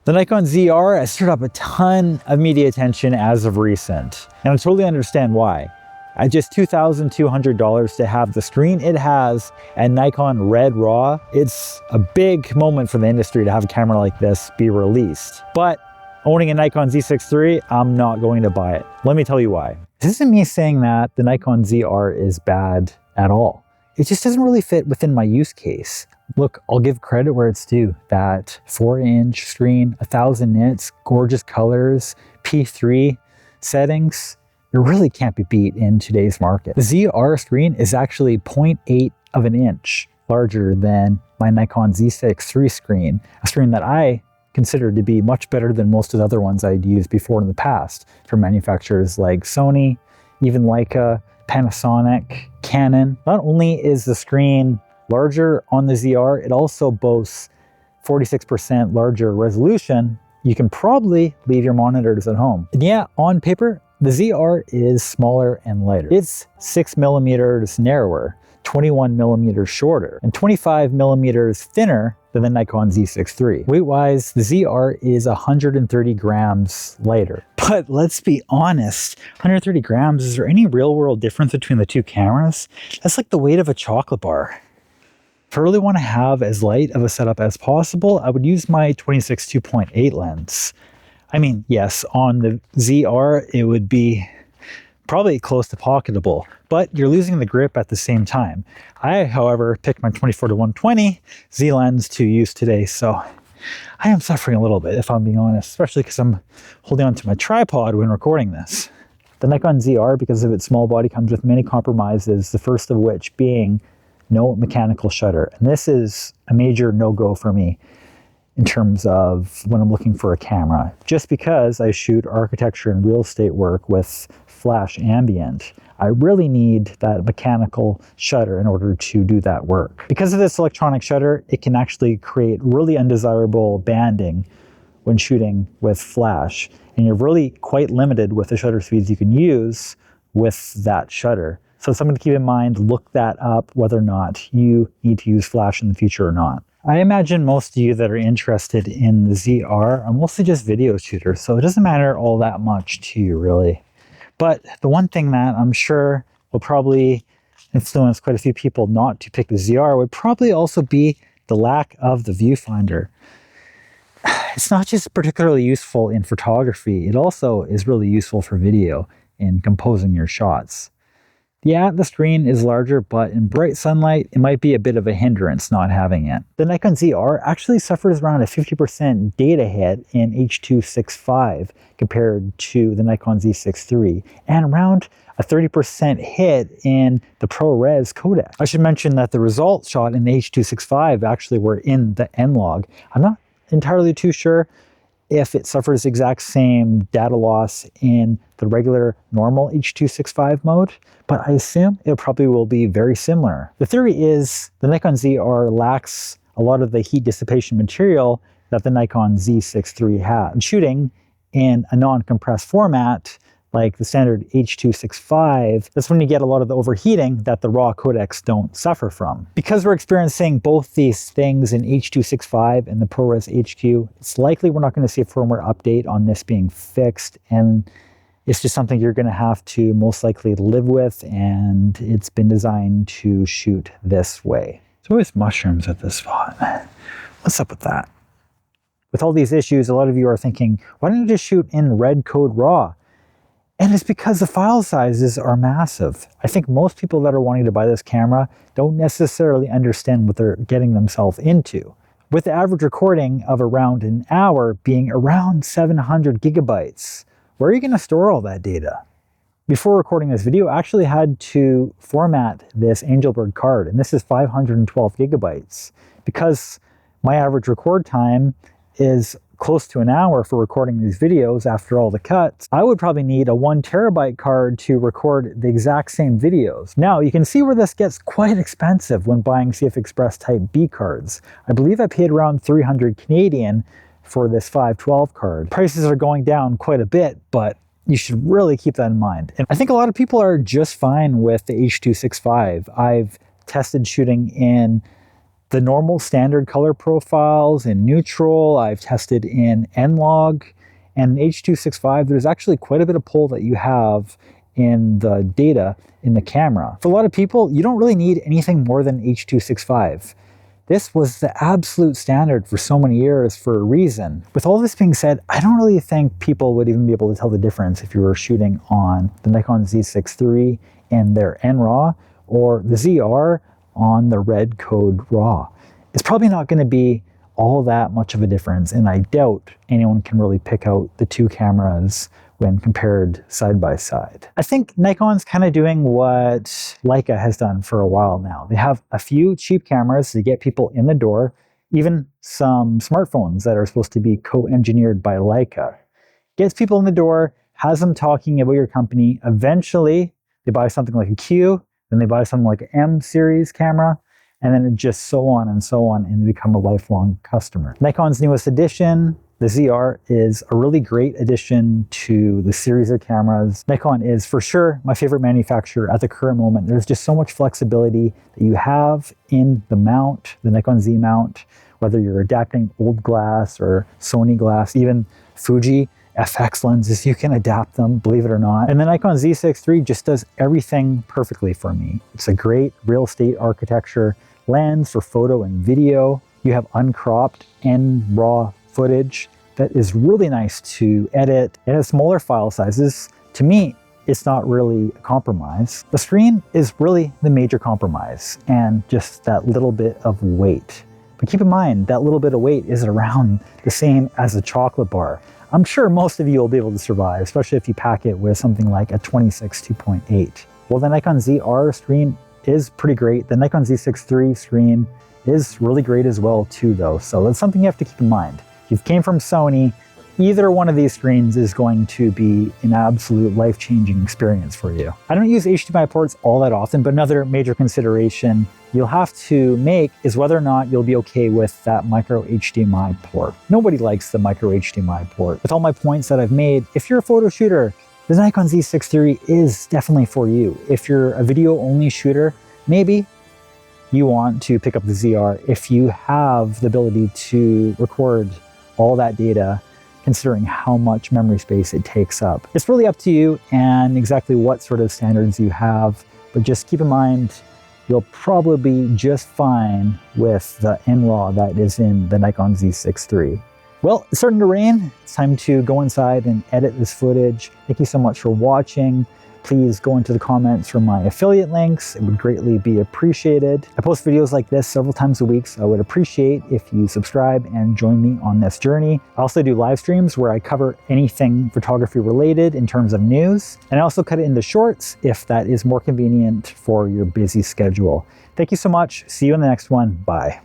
The Nikon ZR has stirred up a ton of media attention as of recent, and I totally understand why. At just $2,200 to have the screen it has and Nikon Red RAW, it's a big moment for the industry to have a camera like this be released. But owning a Nikon Z6III, I'm not going to buy it. Let me tell you why. This isn't me saying that the Nikon ZR is bad at all. It just doesn't really fit within my use case. Look, I'll give credit where it's due. That 4-inch screen, 1000 nits, gorgeous colors, P3 settings, it really can't be beat in today's market. The ZR screen is actually 0.8 of an inch larger than my Nikon Z6III screen, a screen that I consider to be much better than most of the other ones I'd used before in the past from manufacturers like Sony, even Leica, Panasonic, Canon. Not only is the screen larger on the ZR, it also boasts 46% larger resolution. You can probably leave your monitors at home. And yeah, on paper, the ZR is smaller and lighter. It's 6 millimeters narrower, 21 millimeters shorter, and 25 millimeters thinner than the Nikon Z6III. Weight-wise, the ZR is 130 grams lighter. But let's be honest, 130 grams, is there any real-world difference between the two cameras? That's like the weight of a chocolate bar. If I really want to have as light of a setup as possible, I would use my 26 2.8 lens. I mean, yes, on the ZR, it would be probably close to pocketable, but you're losing the grip at the same time. I, however, picked my 24-120 Z lens to use today, so I am suffering a little bit, if I'm being honest, especially because I'm holding onto my tripod when recording this. The Nikon ZR, because of its small body, comes with many compromises, the first of which being no mechanical shutter. And this is a major no-go for me in terms of when I'm looking for a camera, just because I shoot architecture and real estate work with flash ambient. I really need that mechanical shutter in order to do that work. Because of this electronic shutter, it can actually create really undesirable banding when shooting with flash, and you're really quite limited with the shutter speeds you can use with that shutter. So something to keep in mind, look that up, whether or not you need to use flash in the future or not. I imagine most of you that are interested in the ZR are mostly just video shooters, so it doesn't matter all that much to you, really. But the one thing that I'm sure will probably influence quite a few people not to pick the ZR would probably also be the lack of the viewfinder. It's not just particularly useful in photography, it also is really useful for video in composing your shots. Yeah, the screen is larger, but in bright sunlight, it might be a bit of a hindrance not having it. The Nikon ZR actually suffers around a 50% data hit in H.265 compared to the Nikon Z6III, and around a 30% hit in the ProRes codec. I should mention that the results shot in the H.265 actually were in the N-Log. I'm not entirely too sure if it suffers the exact same data loss in the regular normal H.265 mode, but I assume it probably will be very similar. The theory is the Nikon ZR lacks a lot of the heat dissipation material that the Nikon Z6III has. And shooting in a non-compressed format like the standard H.265, that's when you get a lot of the overheating that the RAW codecs don't suffer from. Because we're experiencing both these things in H.265 and the ProRes HQ, it's likely we're not going to see a firmware update on this being fixed, and it's just something you're going to have to most likely live with, and it's been designed to shoot this way. There's always mushrooms at this spot. What's up with that? With all these issues, a lot of you are thinking, why don't you just shoot in red code RAW? And it's because the file sizes are massive. I think most people that are wanting to buy this camera don't necessarily understand what they're getting themselves into. With the average recording of around an hour being around 700 gigabytes, where are you going to store all that data? Before recording this video, I actually had to format this Angelbird card, and this is 512 gigabytes. Because my average record time is close to an hour for recording these videos after all the cuts, I would probably need a 1 terabyte card to record the exact same videos. Now, you can see where this gets quite expensive when buying CF Express Type B cards. I believe I paid around 300 Canadian for this 512 card. Prices are going down quite a bit, but you should really keep that in mind. And I think a lot of people are just fine with the H.265. I've tested shooting in the normal standard color profiles in neutral. I've tested in N-Log, and H.265, there's actually quite a bit of pull that you have in the data in the camera. For a lot of people, you don't really need anything more than H.265. This was the absolute standard for so many years for a reason. With all this being said, I don't really think people would even be able to tell the difference if you were shooting on the Nikon Z6III and their NRAW, or the ZR on the red code RAW. It's probably not going to be all that much of a difference, and I doubt anyone can really pick out the two cameras when compared side by side. I think Nikon's kind of doing what Leica has done for a while now. They have a few cheap cameras to get people in the door, even some smartphones that are supposed to be co-engineered by Leica. Gets people in the door, has them talking about your company. Eventually, they buy something like a Q, then they buy something like an M series camera, and then just so on, and they become a lifelong customer. Nikon's newest edition, the ZR, is a really great addition to the series of cameras. Nikon is for sure my favorite manufacturer at the current moment. There's just so much flexibility that you have in the mount, the Nikon Z mount, whether you're adapting old glass or Sony glass, even Fuji FX lenses, you can adapt them, believe it or not. And the Nikon Z6III just does everything perfectly for me. It's a great real estate architecture lens for photo and video. You have uncropped and raw footage that is really nice to edit. It has smaller file sizes. To me, it's not really a compromise. The screen is really the major compromise, and just that little bit of weight. But keep in mind, that little bit of weight is around the same as a chocolate bar. I'm sure most of you will be able to survive, especially if you pack it with something like a 26 2.8. Well, the Nikon ZR screen is pretty great. The Nikon Z6III screen is really great as well too, though. So that's something you have to keep in mind. If you came from Sony, either one of these screens is going to be an absolute life-changing experience for you. I don't use HDMI ports all that often, but another major consideration you'll have to make is whether or not you'll be okay with that micro HDMI port. Nobody likes the micro HDMI port. With all my points that I've made, if you're a photo shooter, the Nikon Z6III is definitely for you. If you're a video-only shooter, maybe you want to pick up the ZR if you have the ability to record all that data, considering how much memory space it takes up. It's really up to you and exactly what sort of standards you have, but just keep in mind, you'll probably be just fine with the NRAW that is in the Nikon Z6III. Well, it's starting to rain. It's time to go inside and edit this footage. Thank you so much for watching. Please go into the comments for my affiliate links. It would greatly be appreciated. I post videos like this several times a week, so I would appreciate if you subscribe and join me on this journey. I also do live streams where I cover anything photography related in terms of news. And I also cut it into shorts if that is more convenient for your busy schedule. Thank you so much. See you in the next one. Bye.